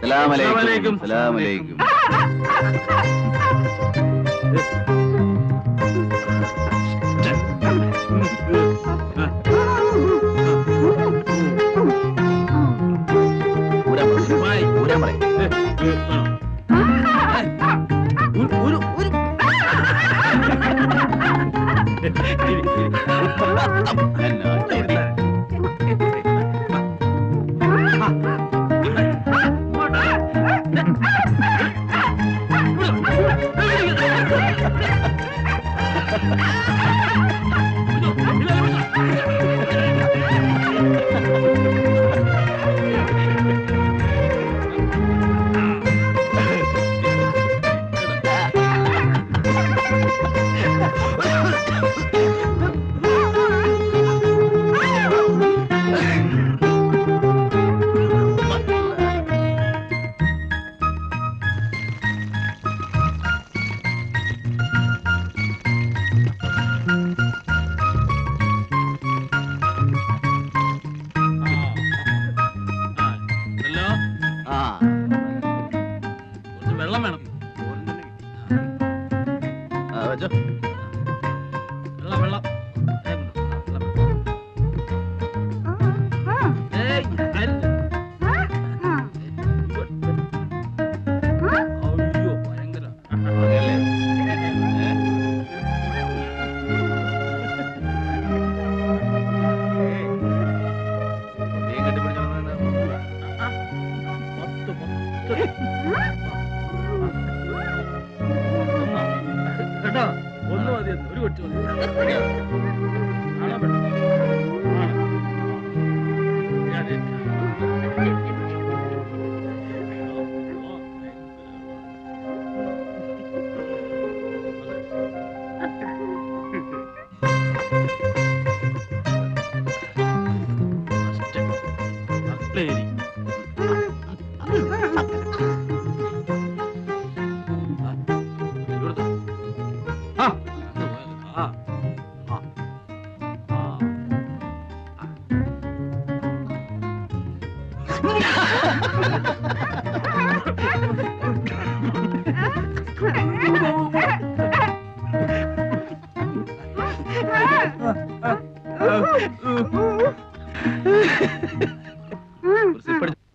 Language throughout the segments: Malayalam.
Assalamualaikum. Assalamualaikum.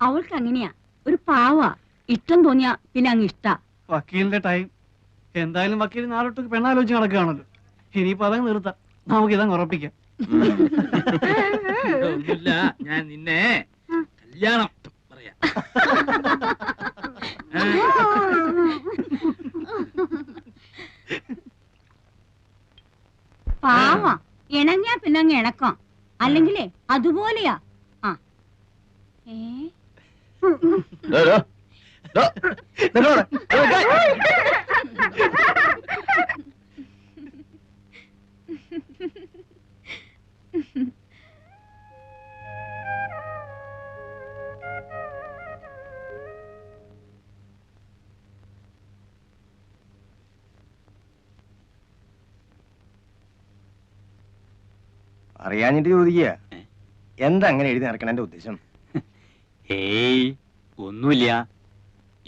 അവൾക്ക് അങ്ങനെയാ, ഒരു പാവാ. ഇഷ്ടം തോന്നിയാ പിന്നെ അങ്ങ് ഇഷ്ടാ. വക്കീലിന്റെ ടൈം എന്തായാലും വക്കീൽ നാളോട്ട് പെണ്ണാലോചിച്ച് നടക്കുകയാണല്ലോ. ഇനിയിപ്പോ അതങ്ങ് നിർത്താം, നമുക്ക് ഇതങ്ങ് ഉറപ്പിക്കാം. ഒന്നുമില്ല, ഞാൻ നിന്നെ കല്യാണം പറയാം. പാവാ, ഇണങ്ങിയാ പിന്നെ അങ്ങ് ഇണക്കാം. അല്ലെങ്കിലേ അതുപോലെയാ. അറിയാഞ്ഞിട്ട് ചോദിക്കുക, എന്താ അങ്ങനെ എഴുതി നടക്കണ ഉദ്ദേശം? ഏയ് ഒന്നുമില്ല,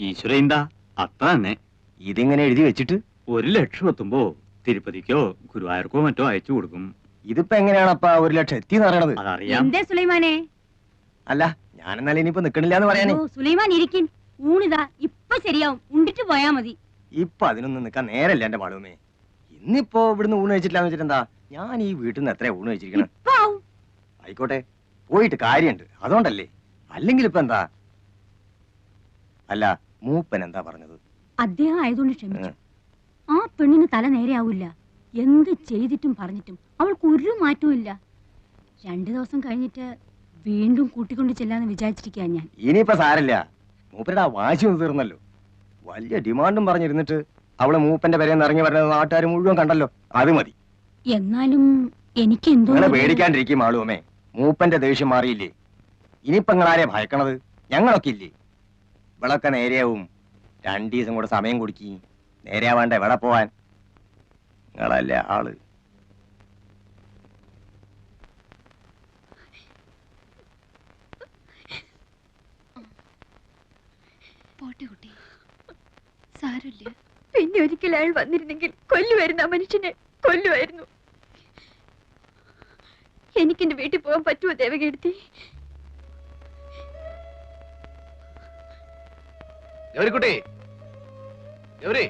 ഈശ്വര എന്താ അത്ര തന്നെ. ഇതിങ്ങനെ എഴുതി വെച്ചിട്ട് 1,00,000 എത്തുമ്പോ തിരുപ്പതിക്കോ ഗുരുവായൂർക്കോ മറ്റോ അയച്ചു കൊടുക്കും. ഇതിപ്പോ എങ്ങനെയാണപ്പാ 1,00,000 എത്തിന്ന് പറയണത്? അതറിയാം. എന്തേ സുലൈമാനെ? അല്ല, ഞാനെന്നാലും ഇനിയിപ്പോ നിക്കണില്ല എന്ന് പറയാനേ. സുലൈമാൻ ഇരിക്കും, ഊണിതാ ഇപ്പൊ ശരിയാവും, ഉണ്ടിട്ട് പോയാ മതി. ഇപ്പൊ അതിനൊന്നും നിക്കാൻ നേരല്ല എന്റെ മാളുമേ. ഇന്നിപ്പോ ഇവിടുന്ന് ഊണ് കഴിച്ചിട്ടില്ലാന്ന് വെച്ചിട്ട് എന്താ, ഞാൻ ഈ വീട്ടിൽ നിന്ന് എത്രയാ ഊണ് കഴിച്ചിരിക്കണം? ആയിക്കോട്ടെ, പോയിട്ട് കാര്യമുണ്ട്, അതുകൊണ്ടല്ലേ. അല്ലെങ്കിൽ ഇപ്പൊ എന്താ? അല്ല, മൂപ്പൻ എന്താ പറഞ്ഞത്? അദ്ദേഹം ആയതുകൊണ്ട് ക്ഷമിച്ചു. ആ പെണ്ണിന് തല നേരെയാവില്ല. എന്ത് ചെയ്തിട്ടും പറഞ്ഞിട്ടും അവൾക്ക് ഒരു മാറ്റവും ഇല്ല. 2 ദിവസം കഴിഞ്ഞിട്ട് വീണ്ടും കൂട്ടിക്കൊണ്ട് ചെല്ലാന്ന് വിചാരിച്ചിരിക്കാ ഞാൻ. ഇനിയിപ്പോ സാരല്ല, മൂപ്പരുടെ ആ വാശി ഒന്ന് തീർന്നല്ലോ. വലിയ ഡിമാൻഡും പറഞ്ഞിരുന്നിട്ട് അവള് മൂപ്പന്റെ പേരെന്ന് ഇറങ്ങി വരുന്നത് നാട്ടുകാർ മുഴുവൻ കണ്ടല്ലോ. അത് മതി. എന്നാലും എനിക്ക് എന്തോ നിങ്ങളെ പേടിക്കാണ്ടിരിക്കും ആളുമേ. മൂപ്പന്റെ ദേഷ്യം മാറിയില്ലേ? ഇനിയിപ്പൊ നിങ്ങളാരെ ഭയക്കണത്? ഞങ്ങളൊക്കെ ഇല്ലേ? ഇവളൊക്കെ നേരെയാവും. 2 ദിവസം കൂടെ സമയം കൊടുക്കി. നേരെയാവാണ്ട എവിടെ പോവാൻ? നിങ്ങളല്ലേ ആള്. പോട്ടെ കുട്ടി, സാരമില്ല. പിന്നെ ഒരിക്കൽ അയാൾ വന്നിരുന്നെങ്കിൽ കൊല്ലുമായിരുന്നു. ആ മനുഷ്യനെ കൊല്ലുമായിരുന്നു. എനിക്കെന്റെ വീട്ടിൽ പോകാൻ പറ്റുമോ ദേവകീർത്തി? ഗൗരിക്കുട്ടി, ഗൗരി,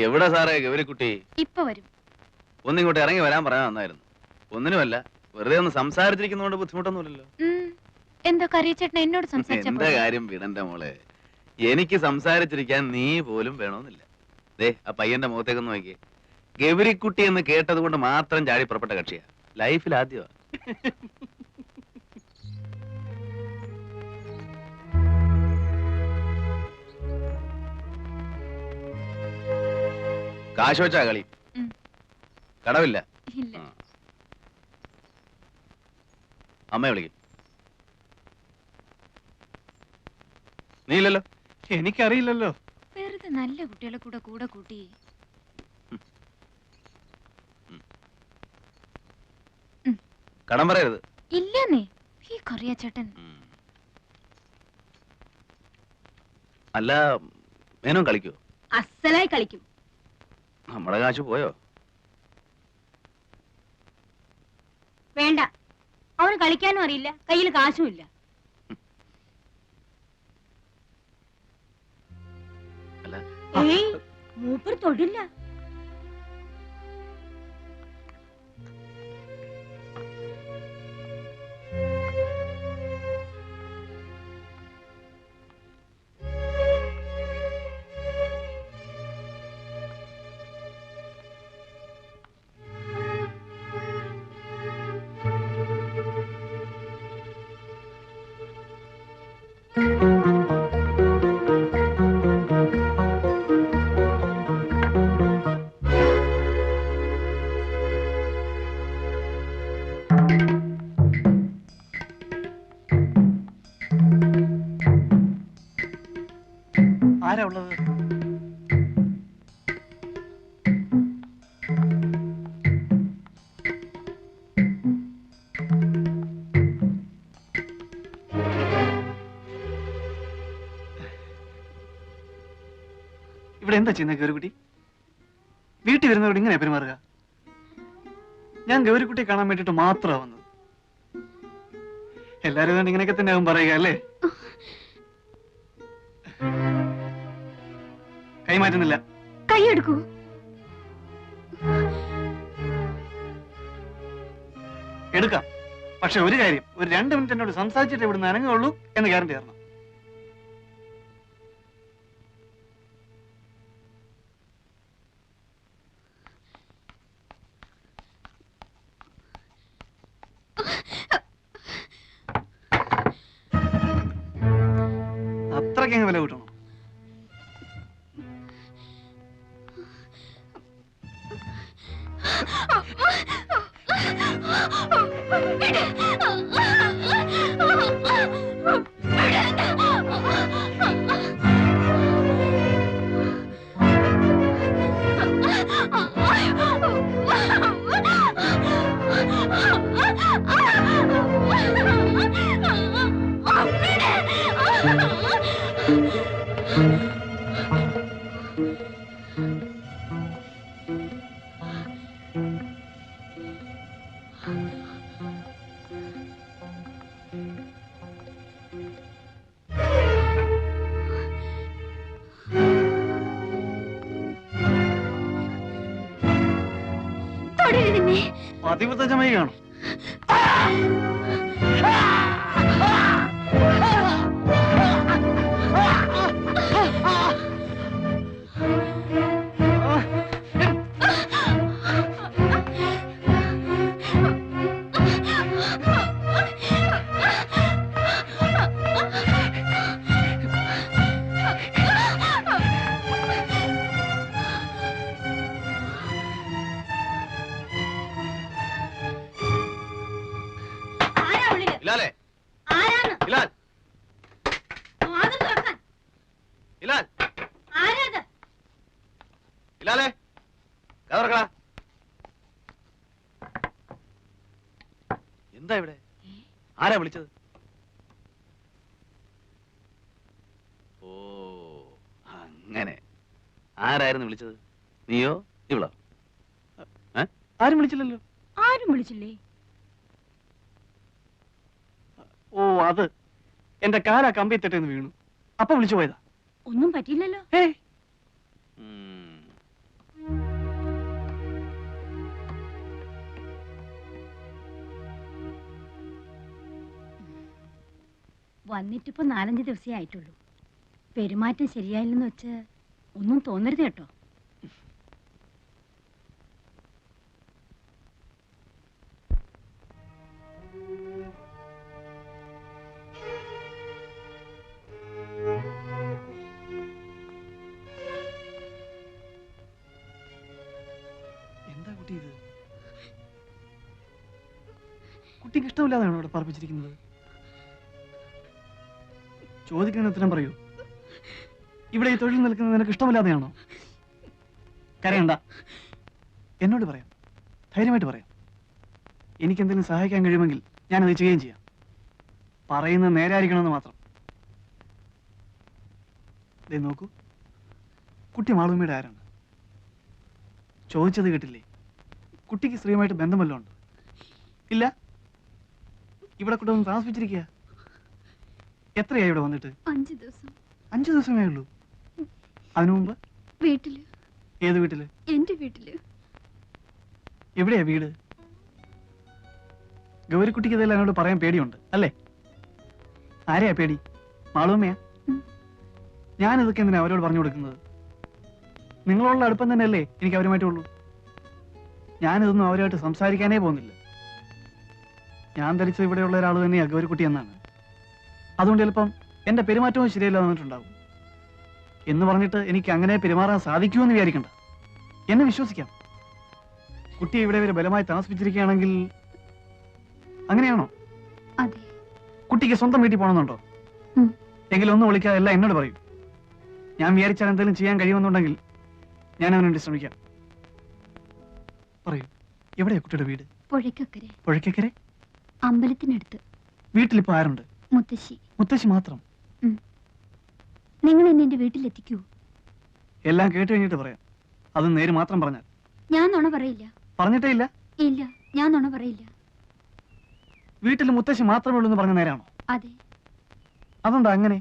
എവിടെ സാറേ ഗൗരിക്കുട്ടി? ഇപ്പൊ വരും. ഒന്നിങ്ങോട്ട് ഇറങ്ങി വരാൻ പറയാൻ നന്നായിരുന്നു. ഒന്നിനുമല്ല, വെറുതെ ഒന്ന് സംസാരിച്ചിരിക്കുന്നതുകൊണ്ട് ബുദ്ധിമുട്ടൊന്നുമില്ലല്ലോ. എന്താ കറിയച്ചേട്ടൻ എന്നോട് സംസാരിച്ച എന്റെ കാര്യം വിടന്റെ മോളെ, എനിക്ക് സംസാരിച്ചിരിക്കാൻ നീ പോലും വേണമെന്നില്ല. ദേ ആ പയ്യന്റെ മുഖത്തേക്കൊന്ന് നോക്കിയേ. ഗൗരിക്കുട്ടി എന്ന് കേട്ടത് കൊണ്ട് മാത്രം ചാടി പുറപ്പെട്ട കക്ഷിയാ. ലൈഫിൽ ആദ്യമാ. കാശ് വെച്ചാ കളി? കടവില്ല. ഇല്ല. അമ്മ വിളിക്കും. നീയില്ലല്ലോ. എനിക്കറിയില്ലല്ലോ. വെറുതെ നല്ല കുട്ടികളെ കൂടെ കൂടെ കൂട്ടി. കടം പറയരുത്. ഇല്ലെന്നേ ഈ കറിയച്ചേട്ടൻ. അല്ല, മേനോൻ കളിക്കോ? അസലായി കളിക്കും. നമ്മുടെ കാശ് പോയോ? വേണ്ട, അവന് കളിക്കാനും അറിയില്ല, കയ്യിൽ കാശും ഇല്ല. അല്ല, ഏയ്, മൂപ്പർ തൊടില്ല. ആരാ ഉള്ളത്? ഇവിടെ എന്താ ചെയ്യുന്ന ഗൗരിക്കുട്ടി? വീട്ടിൽ വരുന്നവരോട് ഇങ്ങനെ പെരുമാറുക? ഞാൻ ഗൗരിക്കുട്ടിയെ കാണാൻ വേണ്ടിട്ട് മാത്രമാണ് വന്നത്. എല്ലാരും കണ്ട് ഇങ്ങനെയൊക്കെ തന്നെ ആവും പറയുക അല്ലേ? കൈമാറ്റുന്നില്ല. കൈയെടുക്കൂ. എടുക്കാം. പക്ഷെ ഒരു കാര്യം, ഒരു 2 മിനിറ്റ് എന്നോട് സംസാരിച്ചിട്ട് ഇവിടുന്ന് അനങ്ങുള്ളൂ എന്ന് ഗ്യാരണ്ടി തരണം. അത്രയ്ക്ക് വില കൂട്ടണം. പതിവ്രതമായി കാണും. കതറക്കടാ. എന്താ ഇവിടെ? ആരാ വിളിച്ചത്? ഓ അങ്ങനെ. ആരായിരുന്നു വിളിച്ചത്? നീയോ ഇവളോ? ആരും വിളിച്ചില്ലല്ലോ. ആരും വിളിച്ചില്ലേ? ഓ അത് എന്റെ കാലാ കമ്പിത്തെട്ടെന്ന് വീണു. അപ്പൊ വിളിച്ചു പോയതാ. ഒന്നും പറ്റിയില്ലല്ലോ. ഏയ് വന്നിട്ടിപ്പോ 4-5 ദിവസമേ ആയിട്ടുള്ളൂ. പെരുമാറ്റം ശരിയായില്ലെന്ന് വെച്ച് ഒന്നും തോന്നരുത് കേട്ടോ. എന്താ കുട്ടി ഇത്? കുട്ടിക്ക് ഇഷ്ടമില്ലാതെയാണോ ഇവിടെ പറപ്പിച്ചിരിക്കുന്നത്? ചോദിക്കുന്ന ഉത്തരം പറയൂ. ഇവിടെ ഈ തൊഴിൽ നിൽക്കുന്നത് നിനക്ക് ഇഷ്ടമില്ലാതെയാണോ? കരയണ്ട, എന്നോട് പറയാം, ധൈര്യമായിട്ട് പറയാം. എനിക്ക് എന്തെങ്കിലും സഹായിക്കാൻ കഴിയുമെങ്കിൽ ഞാനത് ചെയ്യുകയും ചെയ്യാം. പറയുന്നത് നേരായിരിക്കണമെന്ന് മാത്രം. ദേ നോക്കൂ, കുട്ടി മാളൂമ്മയുടെ ആരാണ്? ചോദിച്ചത് കേട്ടില്ലേ? കുട്ടിക്ക് സ്ത്രീയുമായിട്ട് ബന്ധം വല്ലതും ഉണ്ട്? ഇല്ല. ഇവിടെ കൂടെ ഒന്ന് താമസിപ്പിച്ചിരിക്കുക. എത്രയായി ഇവിടെ വന്നിട്ട്? 5 ദിവസം. 5 ദിവസമേ ഉള്ളൂ. അതിനു മുമ്പ് വീട്ടില്. ഏത് വീട്ടില്? എന്റെ വീട്ടില്. എവിടെയാ വീട്? ഗൗരിക്കുട്ടിക്ക് ഇതെല്ലാം എന്നോട് പറയാൻ പേടിയുണ്ട് അല്ലേ? ആരെയാ പേടി? മാളൂമ്മയാ? ഞാൻ ഇതൊക്കെ എന്തിനാ അവരോട് പറഞ്ഞു കൊടുക്കുന്നത്? നിങ്ങളുള്ള അടുപ്പം തന്നെയല്ലേ എനിക്ക് അവരുമായിട്ടുള്ളൂ. ഞാനിതൊന്നും അവരുമായിട്ട് സംസാരിക്കാനേ പോകുന്നില്ല. ഞാൻ ധരിച്ചത് ഇവിടെയുള്ള ഒരാൾ തന്നെയാ ഗൗരിക്കുട്ടി എന്നാണ്. അതുകൊണ്ട് ചിലപ്പം എന്റെ പെരുമാറ്റവും ശരിയല്ല വന്നിട്ടുണ്ടാവും. എന്ന് പറഞ്ഞിട്ട് എനിക്ക് അങ്ങനെ പെരുമാറാൻ സാധിക്കുമെന്ന് വിചാരിക്കണ്ട. എന്നെ വിശ്വസിക്കാം. കുട്ടിയെ ഇവിടെ വരെ ബലമായി താമസിപ്പിച്ചിരിക്കുകയാണെങ്കിൽ അങ്ങനെയാണോ? അതെ. കുട്ടിക്ക് സ്വന്തം വീട്ടിൽ പോകണമെന്നുണ്ടോ? എങ്കിലും ഒന്നും വിളിക്കാതെ എല്ലാം എന്നോട് പറയൂ. ഞാൻ വിചാരിച്ചാൽ എന്തെങ്കിലും ചെയ്യാൻ കഴിയുമെന്നുണ്ടെങ്കിൽ ഞാൻ അവന് വേണ്ടി ശ്രമിക്കാം. പറയൂ, എവിടെയാ കുട്ടിയുടെ വീട്? പുഴയ്ക്കക്കരെ. പുഴയ്ക്കക്കരെ? അമ്പലത്തിനടുത്ത്. വീട്ടിലിപ്പോ ആരുണ്ട്? മുത്തശ്ശി. മുത്തശ്ശി മാത്രം? നിങ്ങൾ എന്നെ എന്റെ വീട്ടിലെത്തിക്കൂ. എല്ലാം കേട്ട് കഴിഞ്ഞിട്ട് പറയാം. അത് നേര് മാത്രം പറഞ്ഞാൽ. ഞാൻ നുണ പറയില്ല. പറഞ്ഞിട്ടേ ഇല്ല? ഇല്ല, ഞാൻ നുണ പറയില്ല. വീട്ടിൽ മുത്തശ്ശി മാത്രമേ ഉള്ളൂ എന്ന് പറഞ്ഞ നേരാണോ? അതെ. അതെന്താ അങ്ങനെ?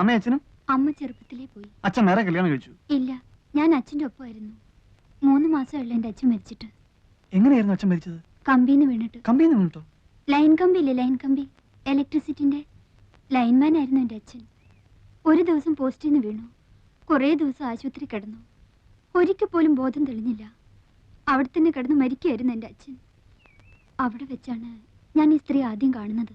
അമ്മയും അച്ഛനും? അമ്മ ചെറുപ്പത്തിലേ പോയി. അച്ഛൻ വേറെ കല്യാണം കഴിച്ചു? ഇല്ല, ഞാൻ അച്ഛന്റെ ഒപ്പമായിരുന്നു. 3 മാസമുള്ള എന്റെ അച്ഛൻ മരിച്ചിട്ട്. എങ്ങനെയായിരുന്നു അച്ഛൻ മരിച്ചത്? കമ്പിന്ന് വീണിട്ട്. കമ്പിന്ന് വീണിട്ടോ? ലൈൻ കമ്പി ഇല്ലേ, ലൈൻ കമ്പി, ഇലക്ട്രിസിറ്റിന്റെ ലൈൻമാൻ ആയിരുന്നു എന്റെ അച്ഛൻ. ഒരു ദിവസം പോസ്റ്റിൽ നിന്ന് വീണു. കുറേ ദിവസം ആശുപത്രി കിടന്നു. ഒരിക്കൽ പോലും ബോധം തെളിഞ്ഞില്ല. അവിടെ തന്നെ കിടന്ന് മരിക്കുകയായിരുന്നു എന്റെ അച്ഛൻ. അവിടെ വെച്ചാണ് ഞാൻ ഈ സ്ത്രീ ആദ്യം കാണുന്നത്.